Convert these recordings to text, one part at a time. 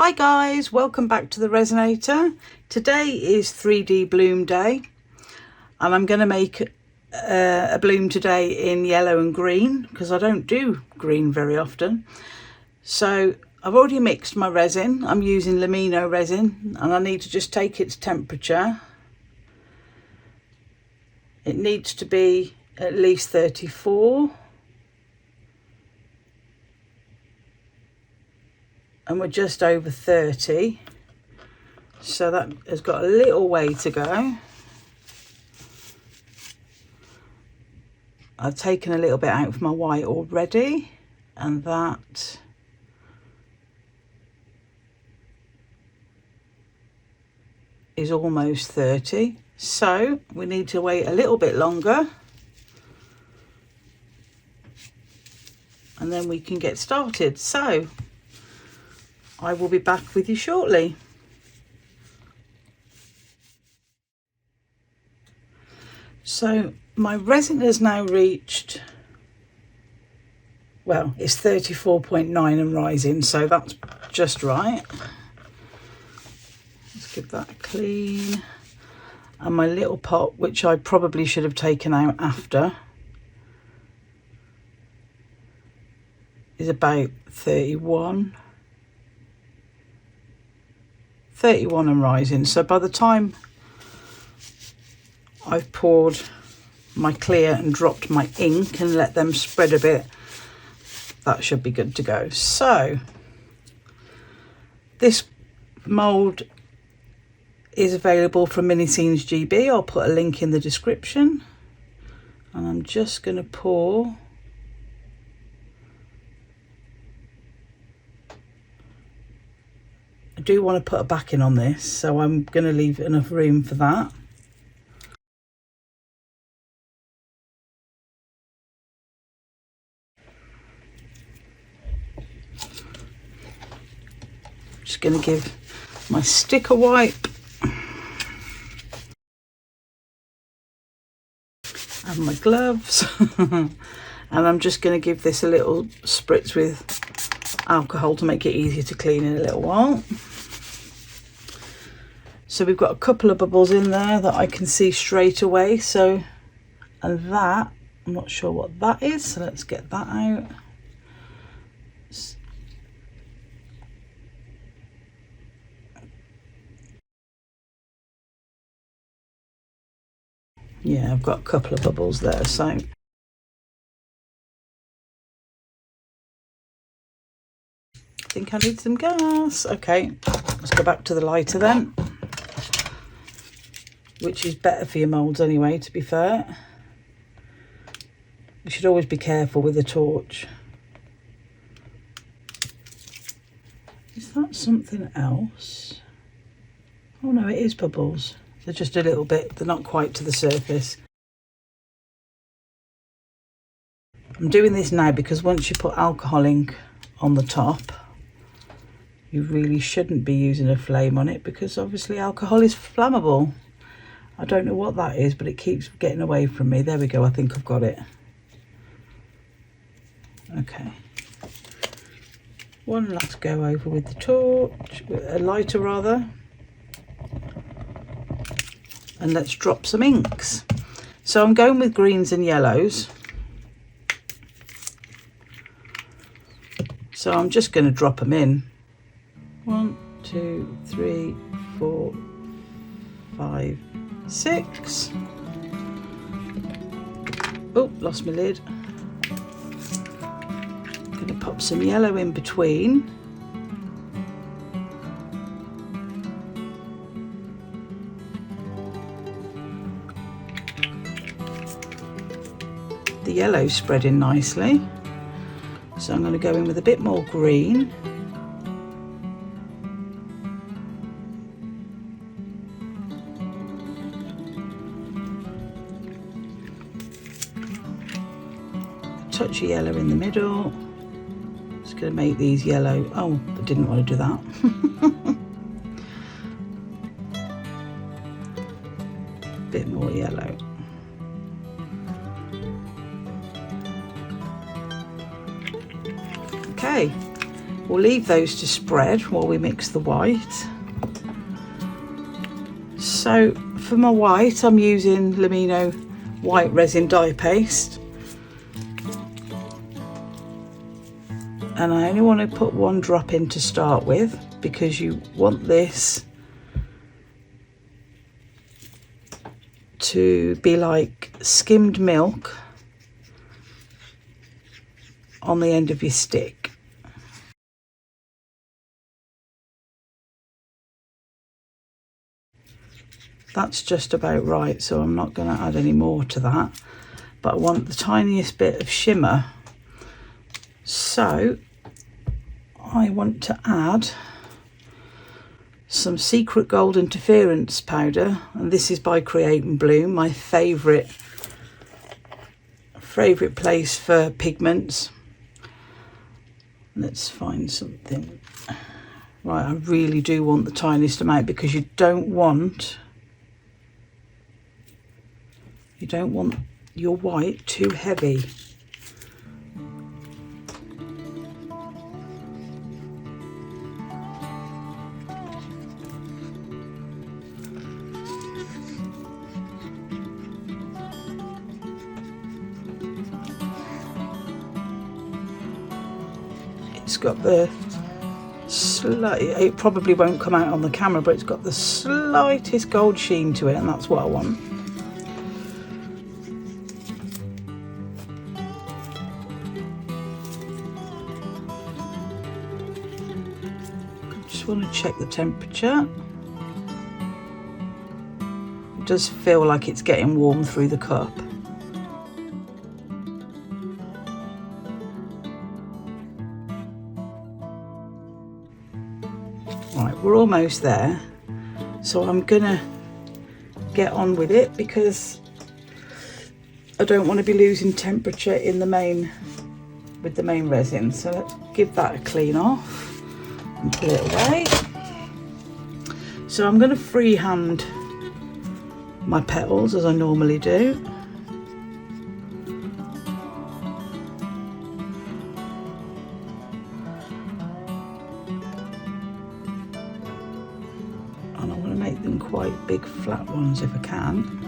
Hi guys, welcome back to the Resinator. Today is 3D bloom day and I'm going to make a bloom today in yellow and green because I don't do green very often. So I've already mixed my resin. I'm using Lumino resin and I need to just take its temperature. It needs to be at least 34. And we're just over 30, so that has got a little way to go. I've taken a little bit out of my white already, and that is almost 30, so we need to wait a little bit longer and then we can get started. So I will be back with you shortly. So my resin has now reached, well, it's 34.9 and rising, so that's just right. Let's give that a clean. And my little pot, which I probably should have taken out after, is about 31 and rising. So by the time I've poured my clear and dropped my ink and let them spread a bit, that should be good to go. So this mould is available from Mini Scenes GB. I'll put a link in the description, and I'm just going to pour I do want to put a backing on this, so I'm going to leave enough room for that. Just going to give my stick a wipe and my gloves and I'm just going to give this a little spritz with alcohol to make it easier to clean in a little while. So we've got a couple of bubbles in there that I can see straight away. So, and that, I'm not sure what that is, so let's get that out. Yeah, I've got a couple of bubbles there, so I think I need some gas. Okay, let's go back to the lighter then, which is better for your moulds anyway, to be fair. You should always be careful with the torch. Is that something else? Oh no, it is bubbles. They're just a little bit, they're not quite to the surface. I'm doing this now because once you put alcohol ink on the top, you really shouldn't be using a flame on it because obviously alcohol is flammable. I don't know what that is, but it keeps getting away from me. There we go, I think I've got it. Okay. One last go over with the torch, with a lighter rather. And let's drop some inks. So I'm going with greens and yellows. So I'm just going to drop them in. 1, 2, 3, 4, 5, 6. Oh, lost my lid. I'm going to pop some yellow in between. The yellow's spreading nicely, so I'm going to go in with a bit more green. Touch of yellow in the middle. Just going to make these yellow. Oh, I didn't want to do that. Bit more yellow. Okay, We'll leave those to spread while we mix the white. So for my white, I'm using Lumino white resin dye paste, and I only want to put 1 drop in to start with, because you want this to be like skimmed milk on the end of your stick. That's just about right, so I'm not going to add any more to that, but I want the tiniest bit of shimmer, so I want to add some Secret Gold Interference powder, and this is by Create&bloom, my favourite place for pigments. Let's find something. Right, I really do want the tiniest amount, because you don't want your white too heavy. It's got the slight, it probably won't come out on the camera, but it's got the slightest gold sheen to it, and that's what I want. Just want to check the temperature. It does feel like it's getting warm through the cup. Right, we're almost there, so I'm gonna get on with it, because I don't want to be losing temperature in the main resin. So let's give that a clean off and put it away. So I'm going to freehand my petals as I normally do. And I want to make them quite big flat ones if I can.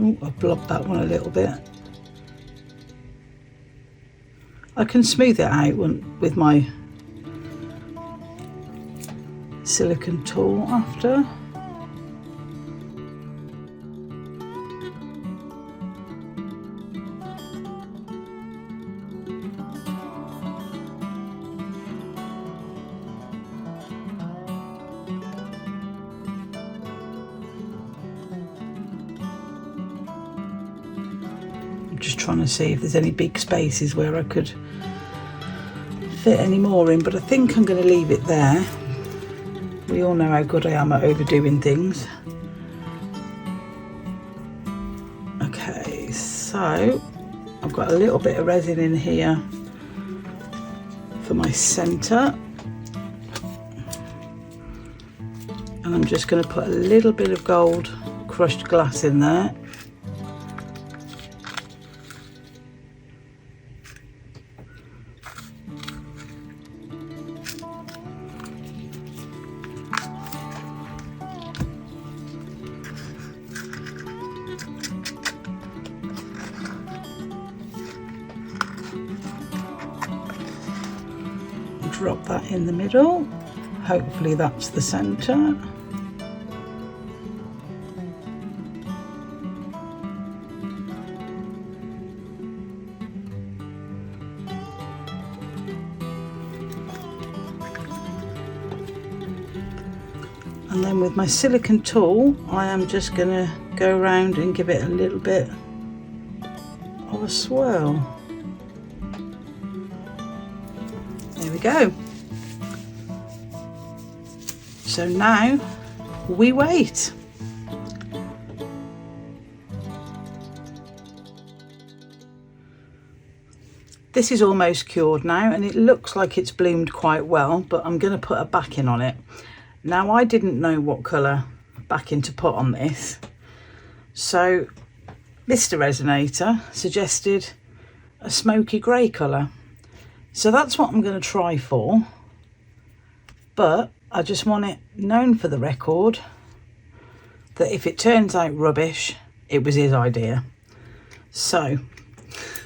Oh, I blobbed that one a little bit. I can smooth it out with my silicone tool after. Just trying to see if there's any big spaces where I could fit any more in, but I think I'm going to leave it there. We all know how good I am at overdoing things. Okay, so I've got a little bit of resin in here for my centre, and I'm just going to put a little bit of gold crushed glass in there. Drop that in the middle. Hopefully that's the centre. And then with my silicone tool, I am just going to go around and give it a little bit of a swirl. There we go. So now we wait. This is almost cured now and it looks like it's bloomed quite well, but I'm going to put a backing on it. Now I didn't know what colour backing to put on this, so Mr. Resinator suggested a smoky grey colour. So that's what I'm going to try for, but I just want it known for the record that if it turns out rubbish, it was his idea. So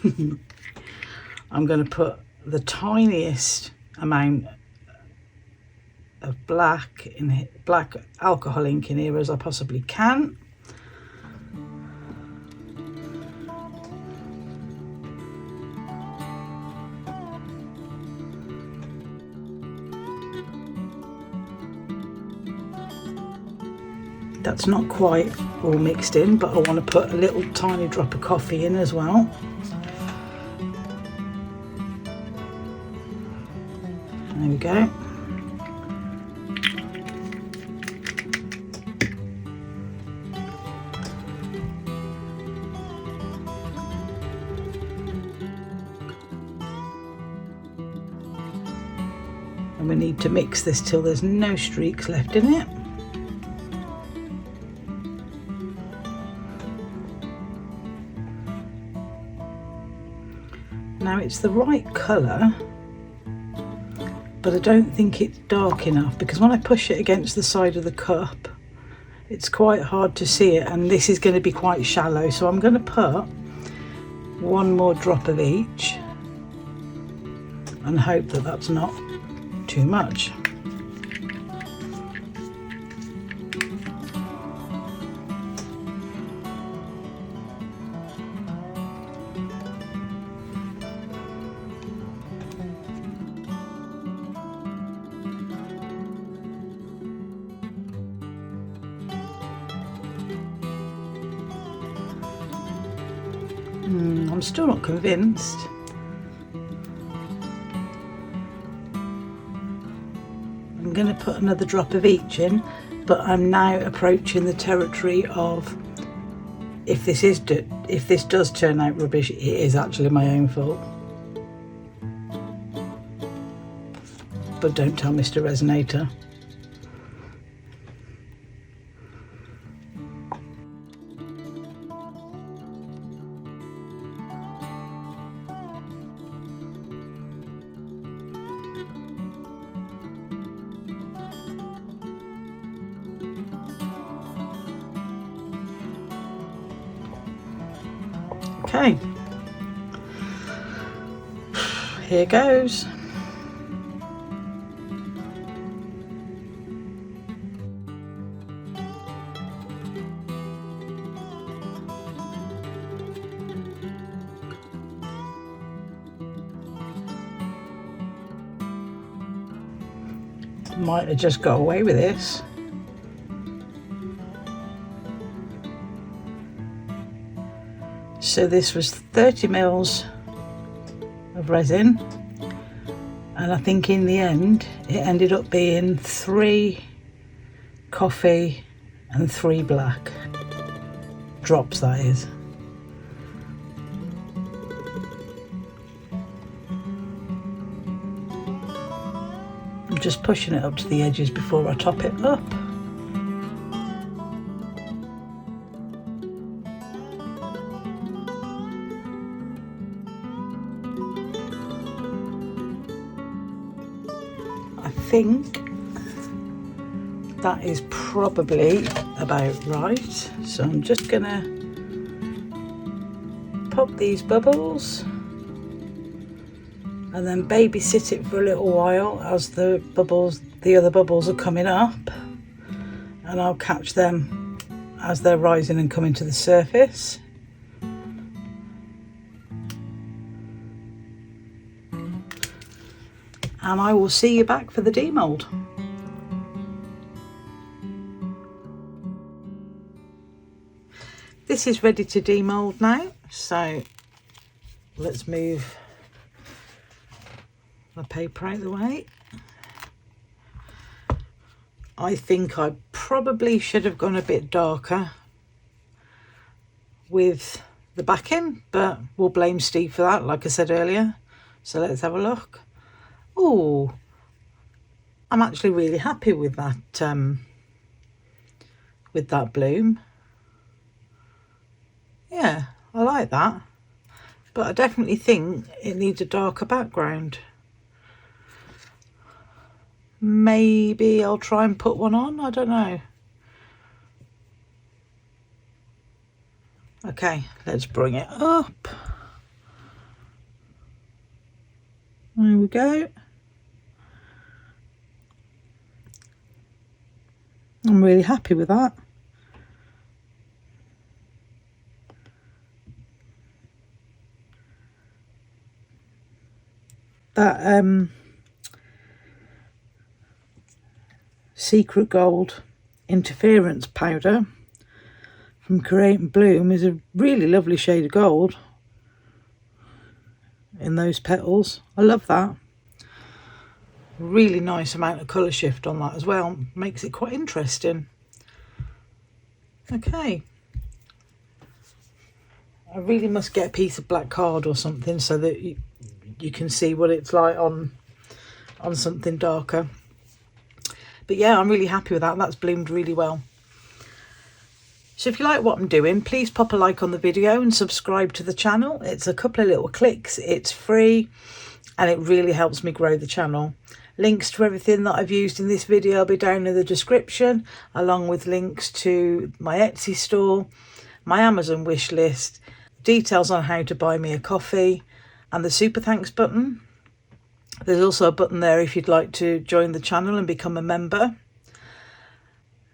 I'm going to put the tiniest amount of black alcohol ink in here as I possibly can. That's not quite all mixed in, but I want to put a little tiny drop of coffee in as well. There we go. And we need to mix this till there's no streaks left in it. Now it's the right colour, but I don't think it's dark enough, because when I push it against the side of the cup it's quite hard to see it, and this is going to be quite shallow, so I'm going to put one more drop of each and hope that that's not too much. I'm still not convinced. I'm going to put another drop of each in, but I'm now approaching the territory of if this does turn out rubbish, it is actually my own fault. But don't tell Mr. Resinator. Okay, here goes. Might have just got away with this. So this was 30 mils of resin, and I think in the end it ended up being 3 coffee and 3 black drops, that is. I'm just pushing it up to the edges before I top it up. I think that is probably about right. So I'm just gonna pop these bubbles and then babysit it for a little while as the other bubbles are coming up, and I'll catch them as they're rising and coming to the surface. And I will see you back for the demould. This is ready to demould now, so let's move the paper out of the way. I think I probably should have gone a bit darker with the backing, but we'll blame Steve for that, like I said earlier. So let's have a look. Oh, I'm actually really happy with that bloom. Yeah, I like that, but I definitely think it needs a darker background. Maybe I'll try and put one on, I don't know. Okay, let's bring it up. There we go. I'm really happy with that. That secret gold interference powder from Create&bloom is a really lovely shade of gold in those petals. I love that. Really nice amount of colour shift on that as well. Makes it quite interesting. Okay. I really must get a piece of black card or something so that you can see what it's like on something darker. But yeah, I'm really happy with that. That's bloomed really well. So if you like what I'm doing, please pop a like on the video and subscribe to the channel. It's a couple of little clicks, it's free, and it really helps me grow the channel. Links to everything that I've used in this video will be down in the description, along with links to my Etsy store, my Amazon wish list, details on how to buy me a coffee, and the super thanks button. There's also a button there if you'd like to join the channel and become a member.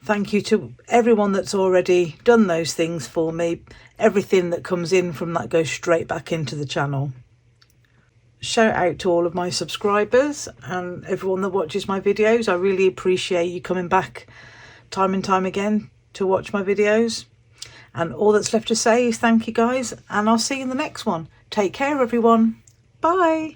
Thank you to everyone that's already done those things for me. Everything that comes in from that goes straight back into the channel. Shout out to all of my subscribers and everyone that watches my videos. I really appreciate you coming back time and time again to watch my videos. And all that's left to say is thank you guys, and I'll see you in the next one. Take care everyone. Bye.